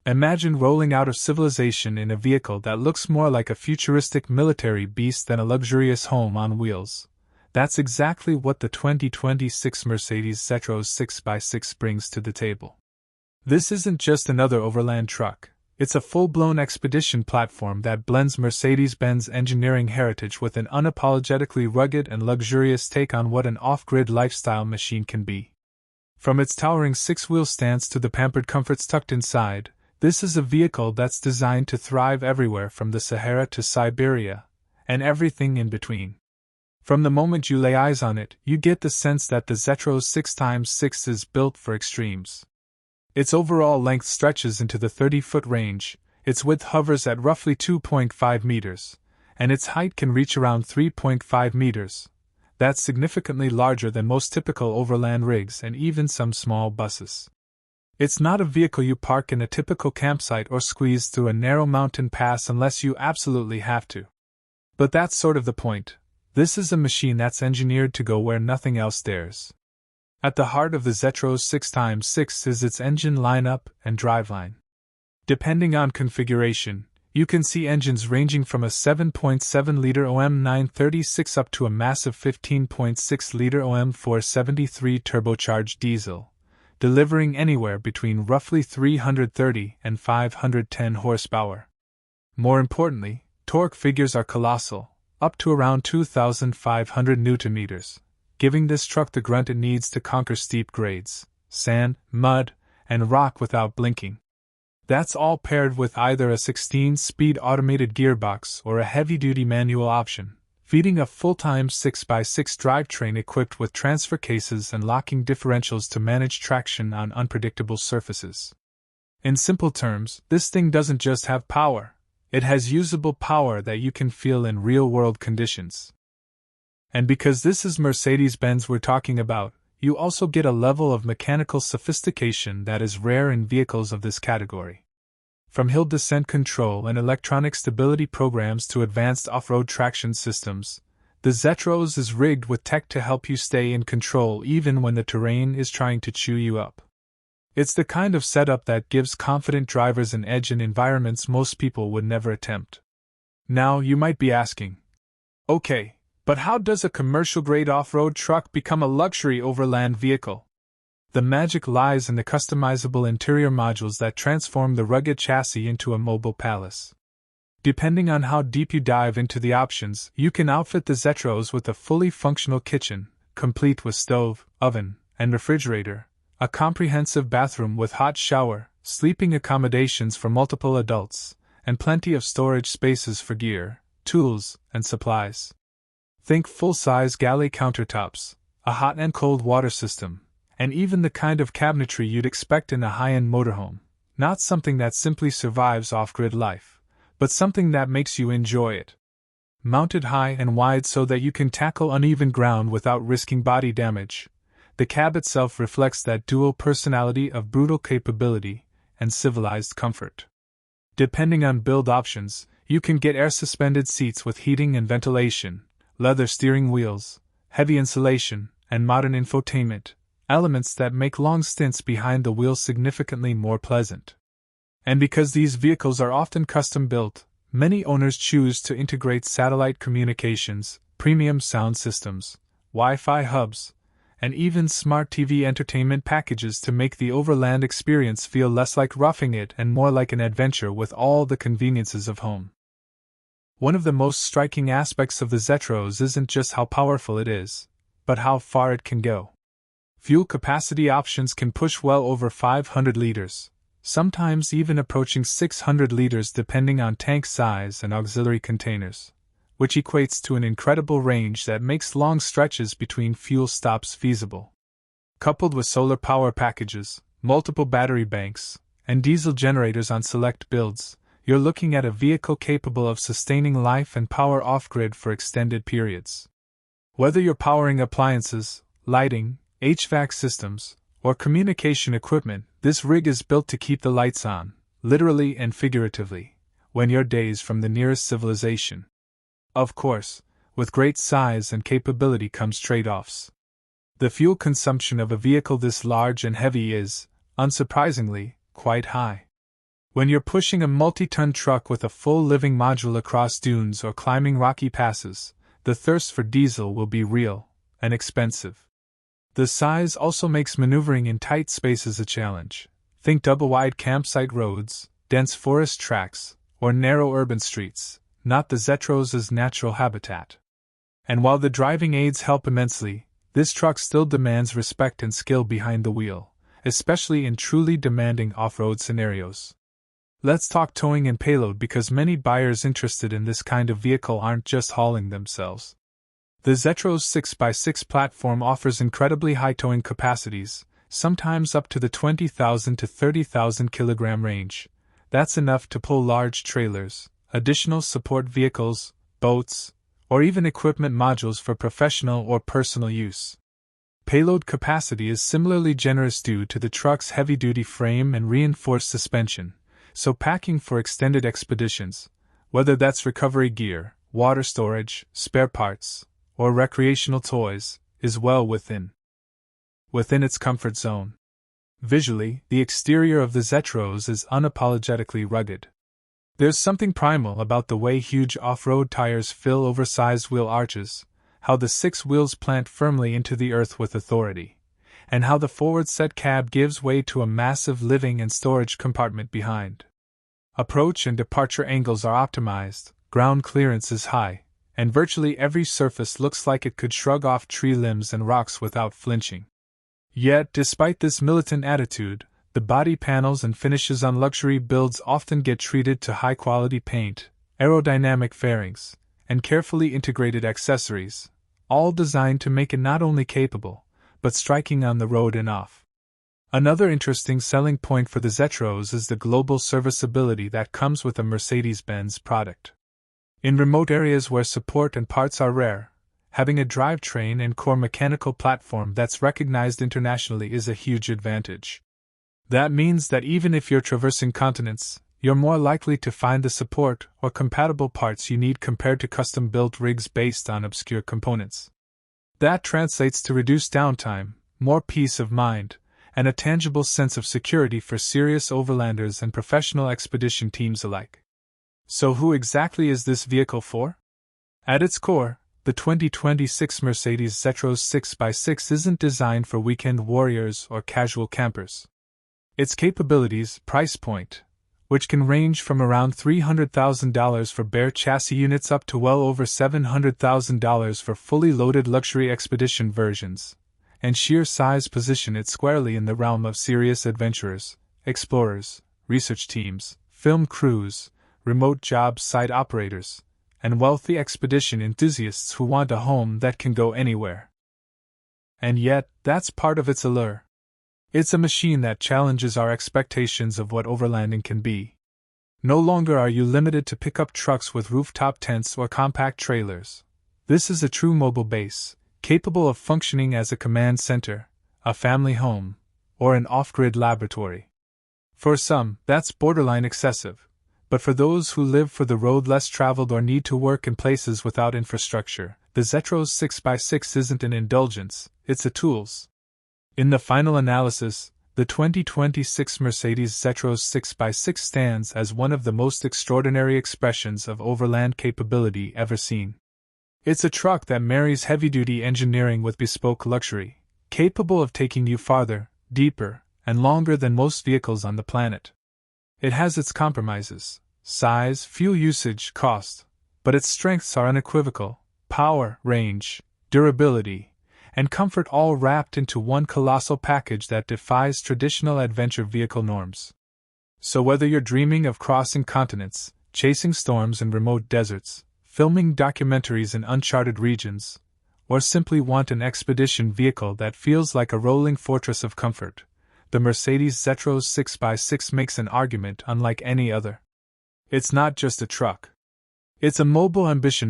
Imagine rolling out of civilization in a vehicle that looks more like a futuristic military beast than a luxurious home on wheels. That's exactly what the 2026 Mercedes Zetros 6x6 brings to the table. This isn't just another Overland truck, it's a full-blown expedition platform that blends Mercedes-Benz engineering heritage with an unapologetically rugged and luxurious take on what an off-grid lifestyle machine can be. From its towering six-wheel stance to the pampered comforts tucked inside, this is a vehicle that's designed to thrive everywhere from the Sahara to Siberia, and everything in between. From the moment you lay eyes on it, you get the sense that the Zetros 6x6 is built for extremes. Its overall length stretches into the 30-foot range, its width hovers at roughly 2.5 meters, and its height can reach around 3.5 meters. That's significantly larger than most typical overland rigs and even some small buses. It's not a vehicle you park in a typical campsite or squeeze through a narrow mountain pass unless you absolutely have to. But that's sort of the point. This is a machine that's engineered to go where nothing else dares. At the heart of the Zetros 6x6 is its engine lineup and driveline. Depending on configuration, you can see engines ranging from a 7.7-liter OM 936 up to a massive 15.6-liter OM 473 turbocharged diesel, delivering anywhere between roughly 330 and 510 horsepower. More importantly, torque figures are colossal, up to around 2,500 Nm, giving this truck the grunt it needs to conquer steep grades, sand, mud, and rock without blinking. That's all paired with either a 16-speed automated gearbox or a heavy-duty manual option, feeding a full-time 6x6 drivetrain equipped with transfer cases and locking differentials to manage traction on unpredictable surfaces. In simple terms, this thing doesn't just have power, it has usable power that you can feel in real-world conditions. And because this is Mercedes-Benz we're talking about, you also get a level of mechanical sophistication that is rare in vehicles of this category. From hill descent control and electronic stability programs to advanced off-road traction systems, the Zetros is rigged with tech to help you stay in control even when the terrain is trying to chew you up. It's the kind of setup that gives confident drivers an edge in environments most people would never attempt. Now, you might be asking, okay, but how does a commercial-grade off-road truck become a luxury overland vehicle? The magic lies in the customizable interior modules that transform the rugged chassis into a mobile palace. Depending on how deep you dive into the options, you can outfit the Zetros with a fully functional kitchen, complete with stove, oven, and refrigerator, a comprehensive bathroom with hot shower, sleeping accommodations for multiple adults, and plenty of storage spaces for gear, tools, and supplies. Think full-size galley countertops, a hot and cold water system, and even the kind of cabinetry you'd expect in a high-end motorhome. Not something that simply survives off-grid life, but something that makes you enjoy it. Mounted high and wide so that you can tackle uneven ground without risking body damage, the cab itself reflects that dual personality of brutal capability and civilized comfort. Depending on build options, you can get air-suspended seats with heating and ventilation, leather steering wheels, heavy insulation, and modern infotainment, elements that make long stints behind the wheel significantly more pleasant. And because these vehicles are often custom-built, many owners choose to integrate satellite communications, premium sound systems, Wi-Fi hubs, and even smart TV entertainment packages to make the overland experience feel less like roughing it and more like an adventure with all the conveniences of home. One of the most striking aspects of the Zetros isn't just how powerful it is, but how far it can go. Fuel capacity options can push well over 500 liters, sometimes even approaching 600 liters depending on tank size and auxiliary containers, which equates to an incredible range that makes long stretches between fuel stops feasible. Coupled with solar power packages, multiple battery banks, and diesel generators on select builds, you're looking at a vehicle capable of sustaining life and power off-grid for extended periods. Whether you're powering appliances, lighting, HVAC systems, or communication equipment, this rig is built to keep the lights on, literally and figuratively, when you're days from the nearest civilization. Of course, with great size and capability comes trade-offs. The fuel consumption of a vehicle this large and heavy is, unsurprisingly, quite high. When you're pushing a multi-ton truck with a full living module across dunes or climbing rocky passes, the thirst for diesel will be real and expensive. The size also makes maneuvering in tight spaces a challenge. Think double-wide campsite roads, dense forest tracks, or narrow urban streets, not the Zetros' natural habitat. And while the driving aids help immensely, this truck still demands respect and skill behind the wheel, especially in truly demanding off-road scenarios. Let's talk towing and payload, because many buyers interested in this kind of vehicle aren't just hauling themselves. The Zetros 6x6 platform offers incredibly high towing capacities, sometimes up to the 20,000 to 30,000 kilogram range. That's enough to pull large trailers, additional support vehicles, boats, or even equipment modules for professional or personal use. Payload capacity is similarly generous due to the truck's heavy-duty frame and reinforced suspension, so packing for extended expeditions, whether that's recovery gear, water storage, spare parts, or recreational toys, is well within its comfort zone. Visually, the exterior of the Zetros is unapologetically rugged. There's something primal about the way huge off-road tires fill oversized wheel arches, how the 6 wheels plant firmly into the earth with authority, and how the forward-set cab gives way to a massive living and storage compartment behind. Approach and departure angles are optimized, ground clearance is high, and virtually every surface looks like it could shrug off tree limbs and rocks without flinching. Yet, despite this militant attitude, the body panels and finishes on luxury builds often get treated to high-quality paint, aerodynamic fairings, and carefully integrated accessories, all designed to make it not only capable, but striking on the road and off. Another interesting selling point for the Zetros is the global serviceability that comes with a Mercedes-Benz product. In remote areas where support and parts are rare, having a drivetrain and core mechanical platform that's recognized internationally is a huge advantage. That means that even if you're traversing continents, you're more likely to find the support or compatible parts you need compared to custom-built rigs based on obscure components. That translates to reduced downtime, more peace of mind, and a tangible sense of security for serious overlanders and professional expedition teams alike. So who exactly is this vehicle for? At its core, the 2026 Mercedes Zetros 6x6 isn't designed for weekend warriors or casual campers. Its capabilities, price point, which can range from around $300,000 for bare chassis units up to well over $700,000 for fully loaded luxury expedition versions, and sheer size position it squarely in the realm of serious adventurers, explorers, research teams, film crews, remote job site operators, and wealthy expedition enthusiasts who want a home that can go anywhere. And yet, that's part of its allure. It's a machine that challenges our expectations of what overlanding can be. No longer are you limited to pickup trucks with rooftop tents or compact trailers. This is a true mobile base, capable of functioning as a command center, a family home, or an off-grid laboratory. For some, that's borderline excessive, but for those who live for the road less traveled or need to work in places without infrastructure, the Zetros 6x6 isn't an indulgence, it's a tools. In the final analysis, the 2026 Mercedes Zetros 6x6 stands as one of the most extraordinary expressions of overland capability ever seen. It's a truck that marries heavy-duty engineering with bespoke luxury, capable of taking you farther, deeper, and longer than most vehicles on the planet. It has its compromises: size, fuel usage, cost, but its strengths are unequivocal: power, range, durability, and comfort, all wrapped into one colossal package that defies traditional adventure vehicle norms. So whether you're dreaming of crossing continents, chasing storms in remote deserts, filming documentaries in uncharted regions, or simply want an expedition vehicle that feels like a rolling fortress of comfort, the Mercedes Zetros 6x6 makes an argument unlike any other. It's not just a truck. It's a mobile ambition